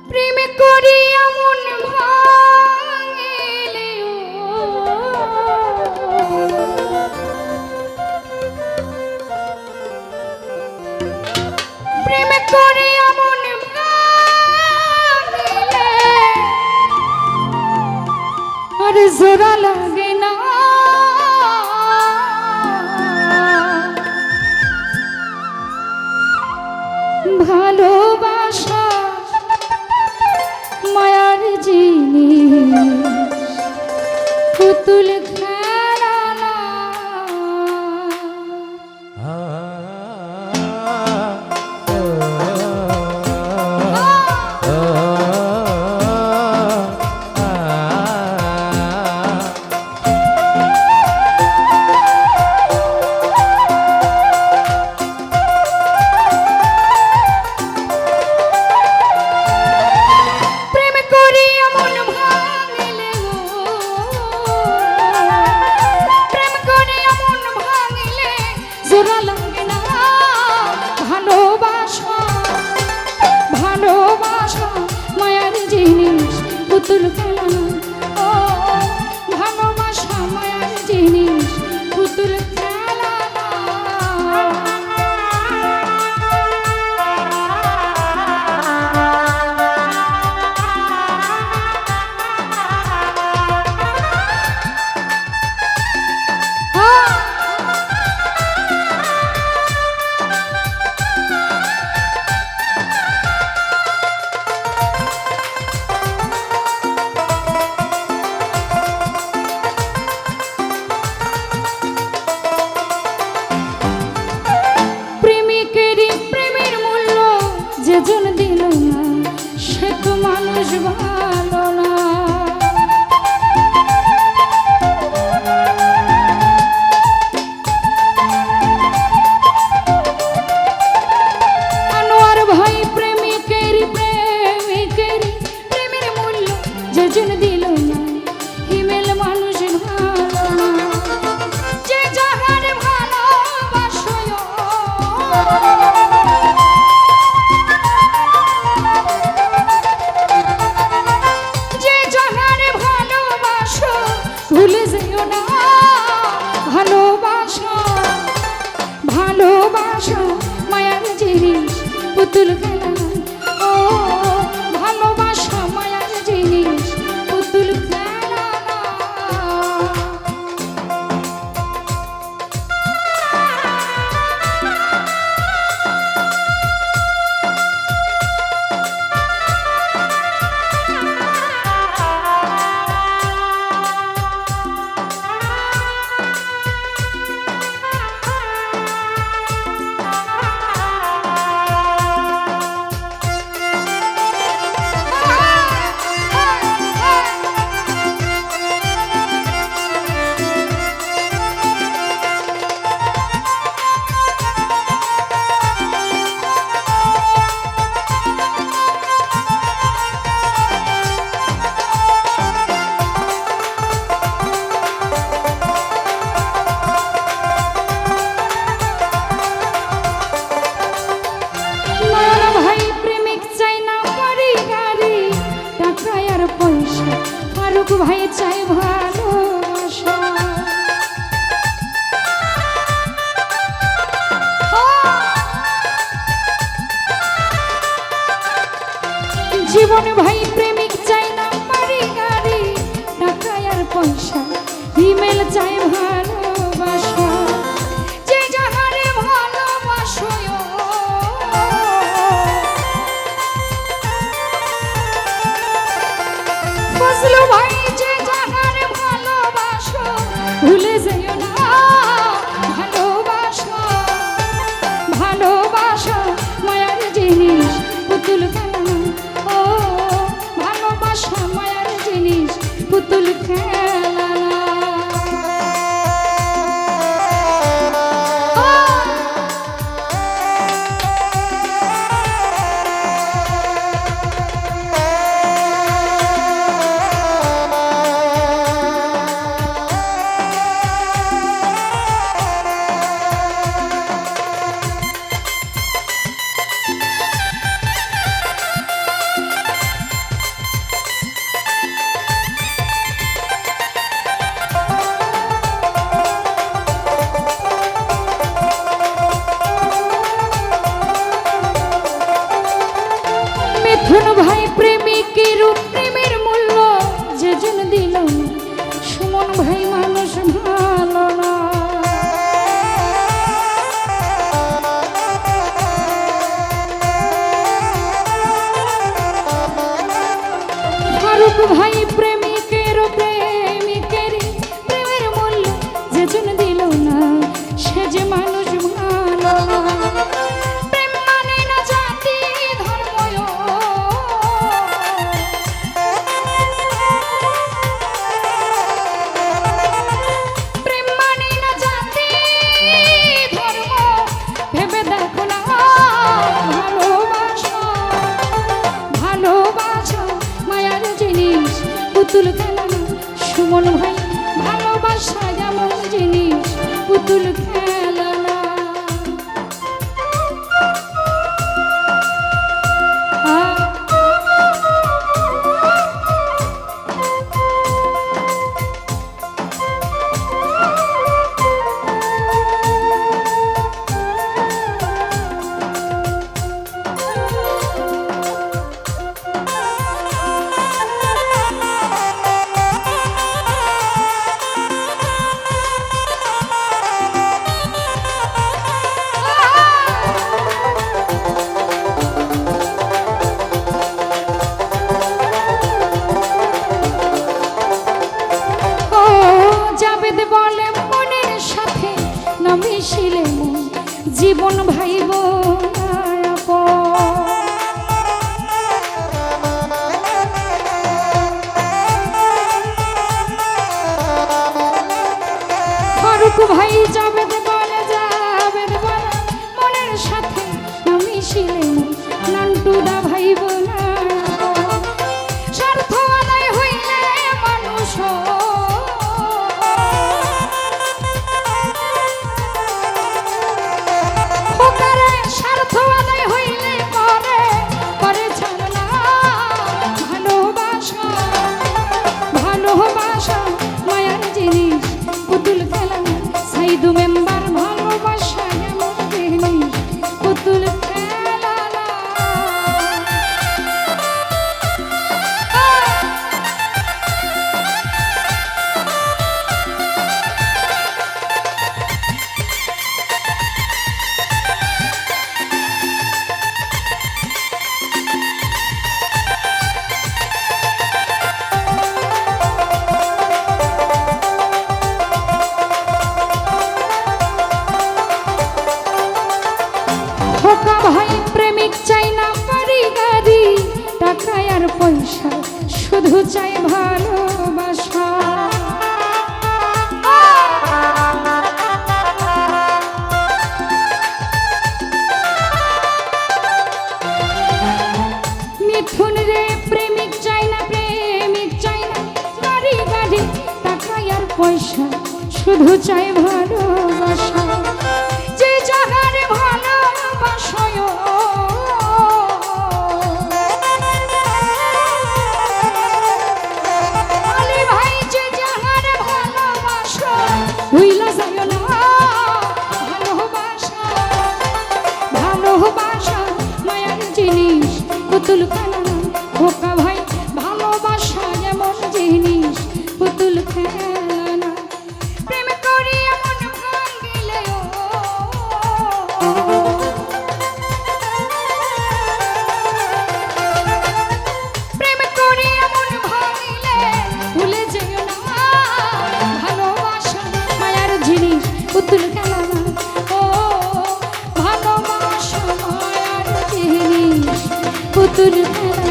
প্রেম করিয়া মন ভাঙিলে প্রেম করিয়া মন ভাঙিলে আর জোড়া লাগে না ভালোবাসা মায়ার জিনিস পুতুল খেলা না পুতুল খেলা ও ভালোবাসা মায়ার জিনিস পুতুল খেলা যেজন দিল না সে তো মানুষ ভালো না আনোয়ার ভাই প্রেমের মূল্য যেজন দিল না হিমেল মানুষ ভালো না যে যাহার ভালোবাসো ভুলে যেও না ভালোবাসা ভালোবাসা মায়ার জিনিস পুতুল খেলা ও ভালোবাসা মায়ার জিনিস পুতুল খেলা ফারুক ভাই চাই ভালোবাসা জীবন ভাই প্রেমিক চাই না বাড়ি গাড়ি টাকা আর পয়সা হিমেল চাই ভালোবাসা যে যাহারে ভালোবাসো ফজলু ভাই যে যাহারে ভালোবাসো ভুলে যেও না ভালোবাসা ভালোবাসা মায়ার জিনিস পুতুল খেলা ও ভালোবাসা মায়ার জিনিস পুতুল খেলা মিথুন ভাই প্রেমিকের প্রেমের মূল্য যেজন দিল সুমন ভাই মানুষ ভালো না। ফারুক ভাই প্রেমিকের প্রেমের মূল্য যেজন দিল না সে যে মানুষ ভালো না। প্রেম মানে না জাতি ধর্ম, প্রেম মানে না জাতি ধর্ম, ভেবে দেখো না ভালোবাসা, ভালোবাসা মায়ার জিনিস পুতুল খেলা না। সুমন ভাই ভালোবাসা যেমন জিনিস পুতুল খেলা না। বলে মনের সাথে না মিশিলে মন জীবন ভাইব ফারুক ভাই যাবে বলে মনের সাথে না মিশিলে মন নান্টুদা ভাইব না। স্বার্থ আদায় হইলে মানুষ সাইদু মেম্বার ভালোবাসা যেমন জিনিস পুতুল খেলা না। খোকা ভাই প্রেমিক চাই না বাড়ি গাড়ি টাকা আর পয়সা, শুধু চাই ভালোবাসা। মিথুন রে প্রেমিক চাই না বাড়ি গাড়ি টাকা আর পয়সা, শুধু চাই ভালোবাসা। যে জাগারে ভালোবাসায় আলী ভাই, যে জাগারে ভালোবাসা ভুইলা যায় না ভালোবাসা, ভালোবাসা মায়ার জিনিস পুতুল খেলা না। খোকা ভাই ভালোবাসা যেমন জিনিস পুতুল খেলা না। প্রেম করিয়া মন ভাঙিলে প্রেম করিয়া মন ভাঙিলে ভুলে যেও না ভালোবাসা মায়ার জিনিস পুতুল খেলা না। ও ভালোবাসা মায়ার জিনিস পুতুল খেলা